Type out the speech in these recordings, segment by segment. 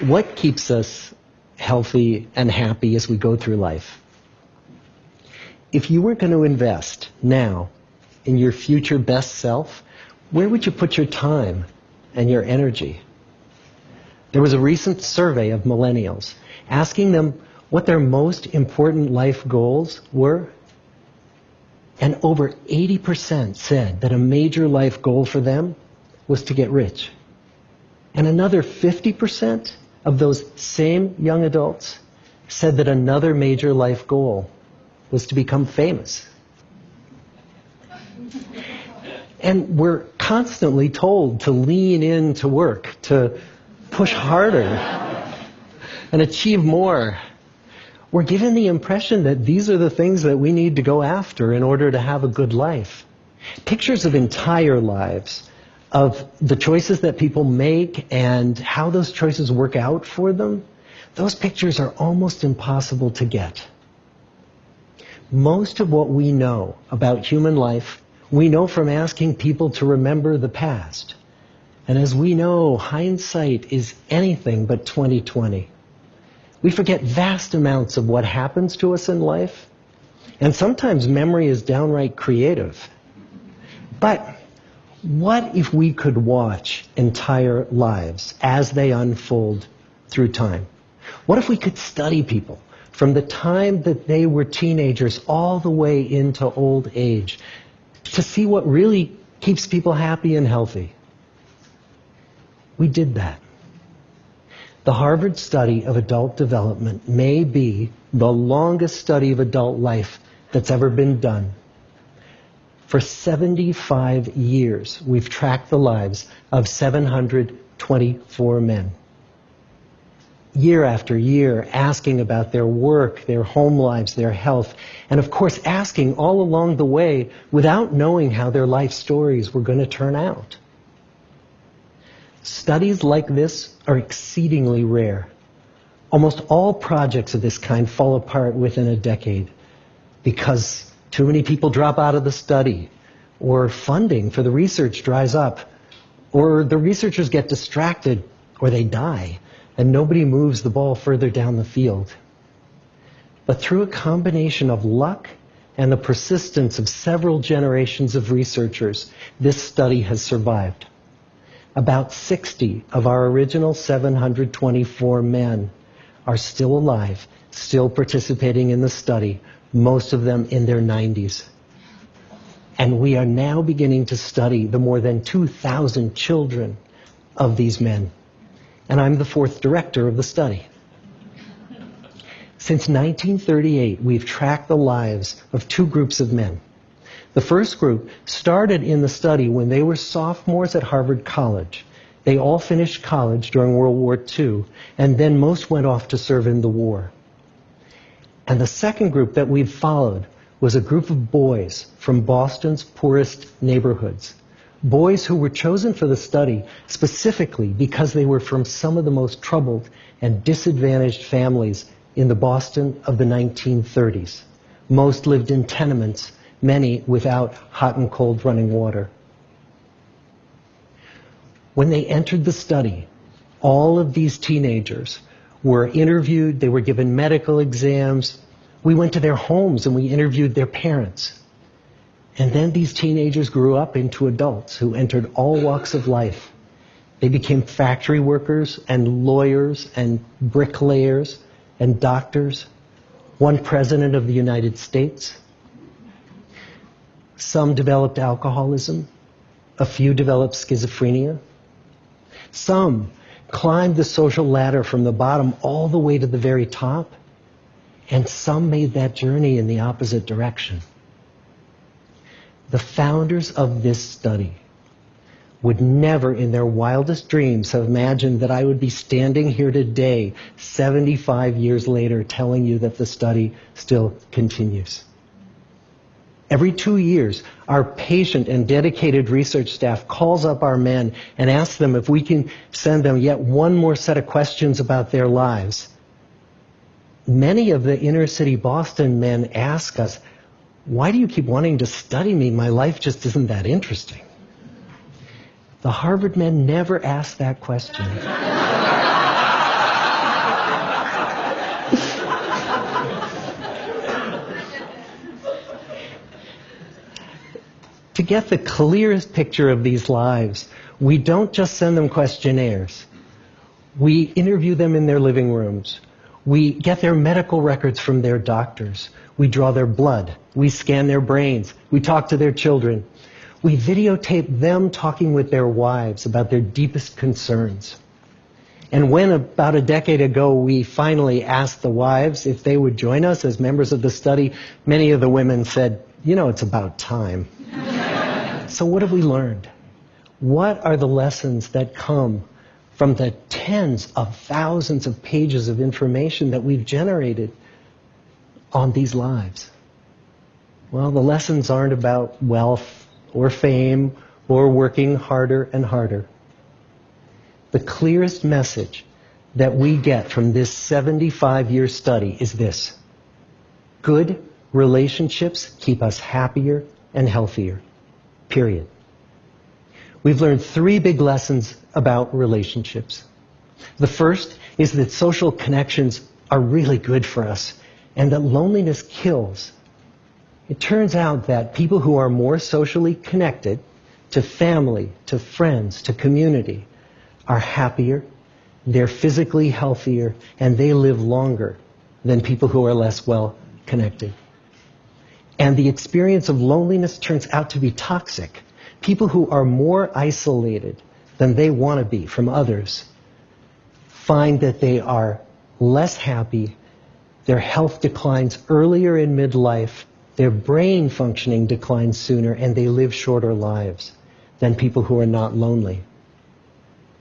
What keeps us healthy and happy as we go through life? If you were going to invest now in your future best self, where would you put your time and your energy? There was a recent survey of millennials asking them what their most important life goals were. And over 80% said that a major life goal for them was to get rich. And another 50% of those same young adults said that another major life goal was to become famous. And we're constantly told to lean into work, to push harder and achieve more. We're given the impression that these are the things that we need to go after in order to have a good life. Pictures of entire lives, of the choices that people make and how those choices work out for them, those pictures are almost impossible to get. Most of what we know about human life, we know from asking people to remember the past. And as we know, hindsight is anything but 20/20. We forget vast amounts of what happens to us in life, and sometimes memory is downright creative. But what if we could watch entire lives as they unfold through time? What if we could study people from the time that they were teenagers all the way into old age to see what really keeps people happy and healthy? We did that. The Harvard study of adult development may be the longest study of adult life that's ever been done. For 75 years, we've tracked the lives of 724 men. Year after year, asking about their work, their home lives, their health, and of course asking all along the way without knowing how their life stories were going to turn out. Studies like this are exceedingly rare. Almost all projects of this kind fall apart within a decade because too many people drop out of the study, or funding for the research dries up, or the researchers get distracted, or they die, and nobody moves the ball further down the field. But through a combination of luck and the persistence of several generations of researchers, this study has survived. About 60 of our original 724 men are still alive, still participating in the study, most of them in their 90s. And we are now beginning to study the more than 2,000 children of these men. And I'm the fourth director of the study. Since 1938, we've tracked the lives of two groups of men. The first group started in the study when they were sophomores at Harvard College. They all finished college during World War II, and then most went off to serve in the war. And the second group that we've followed was a group of boys from Boston's poorest neighborhoods. Boys who were chosen for the study specifically because they were from some of the most troubled and disadvantaged families in the Boston of the 1930s. Most lived in tenements, many without hot and cold running water. When they entered the study, all of these teenagers were interviewed, they were given medical exams. We went to their homes and we interviewed their parents. And then these teenagers grew up into adults who entered all walks of life. They became factory workers and lawyers and bricklayers and doctors, one president of the United States. Some developed alcoholism. A few developed schizophrenia. Some climbed the social ladder from the bottom all the way to the very top. And some made that journey in the opposite direction. The founders of this study would never in their wildest dreams have imagined that I would be standing here today, 75 years later, telling you that the study still continues. Every 2 years, our patient and dedicated research staff calls up our men and asks them if we can send them yet one more set of questions about their lives. Many of the inner city Boston men ask us, "Why do you keep wanting to study me? My life just isn't that interesting." The Harvard men never asked that question. To get the clearest picture of these lives, we don't just send them questionnaires. We interview them in their living rooms. We get their medical records from their doctors. We draw their blood. We scan their brains. We talk to their children. We videotape them talking with their wives about their deepest concerns. And when about a decade ago we finally asked the wives if they would join us as members of the study, many of the women said, "You know, it's about time." So what have we learned? What are the lessons that come from the tens of thousands of pages of information that we've generated on these lives? Well, the lessons aren't about wealth or fame or working harder and harder. The clearest message that we get from this 75-year study is this: good relationships keep us happier and healthier. Period. We've learned 3 big lessons about relationships. The first is that social connections are really good for us and that loneliness kills. It turns out that people who are more socially connected to family, to friends, to community are happier, they're physically healthier, and they live longer than people who are less well connected. And the experience of loneliness turns out to be toxic. People who are more isolated than they want to be from others find that they are less happy, their health declines earlier in midlife, their brain functioning declines sooner, and they live shorter lives than people who are not lonely.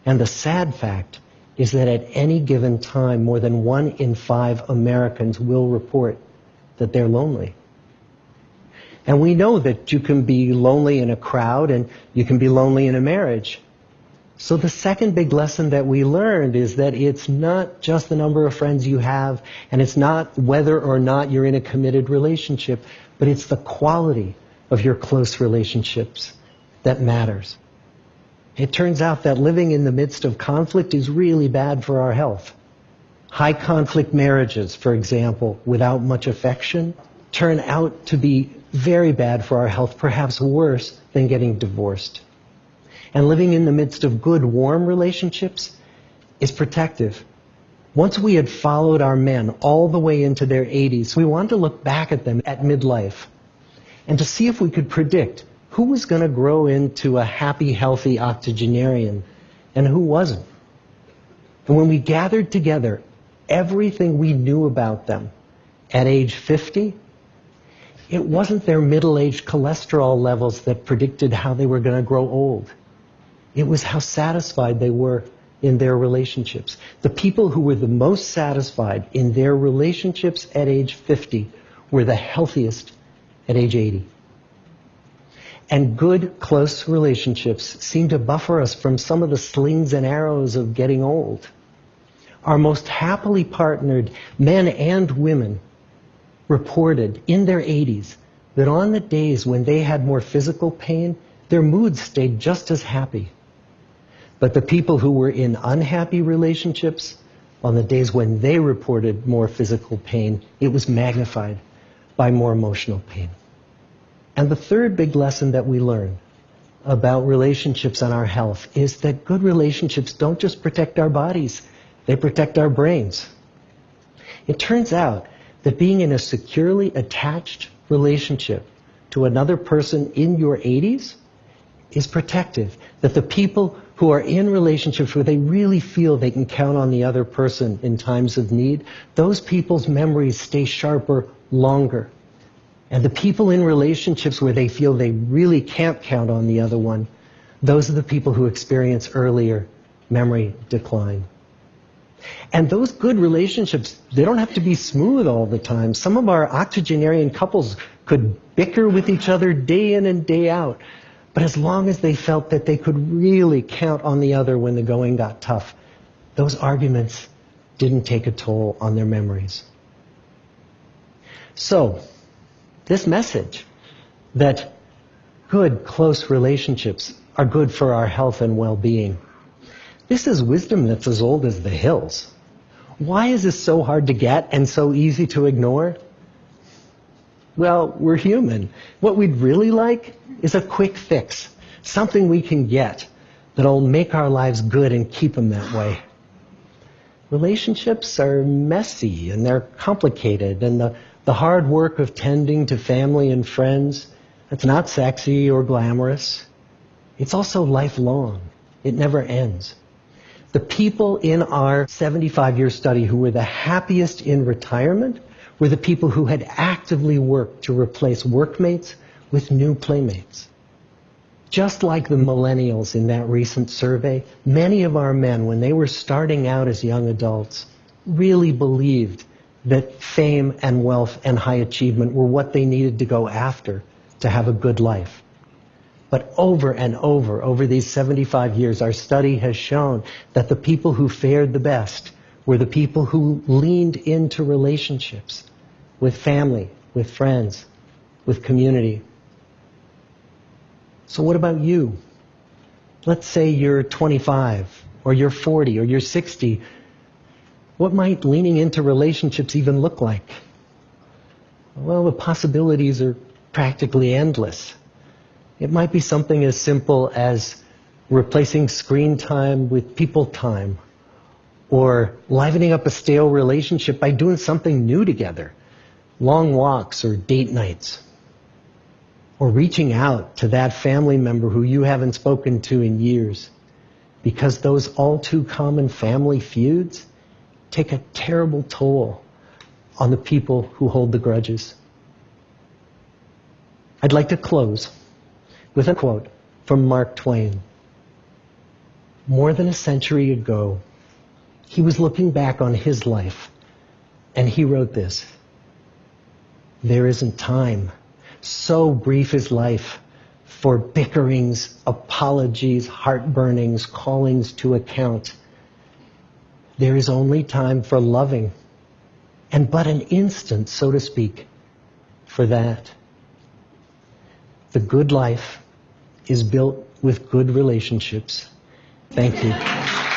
And the sad fact is that at any given time, more than 1 in 5 Americans will report that they're lonely. And we know that you can be lonely in a crowd and you can be lonely in a marriage. So the second big lesson that we learned is that it's not just the number of friends you have, and it's not whether or not you're in a committed relationship, but it's the quality of your close relationships that matters. It turns out that living in the midst of conflict is really bad for our health. High conflict marriages, for example, without much affection, turn out to be very bad for our health, perhaps worse than getting divorced. And living in the midst of good, warm relationships is protective. Once we had followed our men all the way into their 80s, we wanted to look back at them at midlife and to see if we could predict who was going to grow into a happy, healthy octogenarian and who wasn't. And when we gathered together everything we knew about them at age 50, it wasn't their middle-aged cholesterol levels that predicted how they were going to grow old. It was how satisfied they were in their relationships. The people who were the most satisfied in their relationships at age 50 were the healthiest at age 80. And good, close relationships seem to buffer us from some of the slings and arrows of getting old. Our most happily partnered men and women reported in their 80s that on the days when they had more physical pain, their moods stayed just as happy. But the people who were in unhappy relationships, on the days when they reported more physical pain, it was magnified by more emotional pain. And the third big lesson that we learn about relationships and our health is that good relationships don't just protect our bodies, they protect our brains. It turns out that being in a securely attached relationship to another person in your 80s is protective. That the people who are in relationships where they really feel they can count on the other person in times of need, those people's memories stay sharper longer. And the people in relationships where they feel they really can't count on the other one, those are the people who experience earlier memory decline. And those good relationships, they don't have to be smooth all the time. Some of our octogenarian couples could bicker with each other day in and day out. But as long as they felt that they could really count on the other when the going got tough, those arguments didn't take a toll on their memories. So, this message that good, close relationships are good for our health and well-being, this is wisdom that's as old as the hills. Why is this so hard to get and so easy to ignore? Well, we're human. What we'd really like is a quick fix, something we can get that'll make our lives good and keep them that way. Relationships are messy and they're complicated, and the hard work of tending to family and friends, that's not sexy or glamorous. It's also lifelong. It never ends. The people in our 75-year study who were the happiest in retirement were the people who had actively worked to replace workmates with new playmates. Just like the millennials in that recent survey, many of our men, when they were starting out as young adults, really believed that fame and wealth and high achievement were what they needed to go after to have a good life. But over and over these 75 years, our study has shown that the people who fared the best were the people who leaned into relationships with family, with friends, with community. So what about you? Let's say you're 25, or you're 40, or you're 60. What might leaning into relationships even look like? Well, the possibilities are practically endless. It might be something as simple as replacing screen time with people time, or livening up a stale relationship by doing something new together, long walks or date nights, or reaching out to that family member who you haven't spoken to in years, because those all too common family feuds take a terrible toll on the people who hold the grudges. I'd like to close with a quote from Mark Twain. More than a century ago, he was looking back on his life, and he wrote this: "There isn't time, so brief is life, for bickerings, apologies, heartburnings, callings to account. There is only time for loving, and but an instant, so to speak, for that." The good life is built with good relationships. Thank you.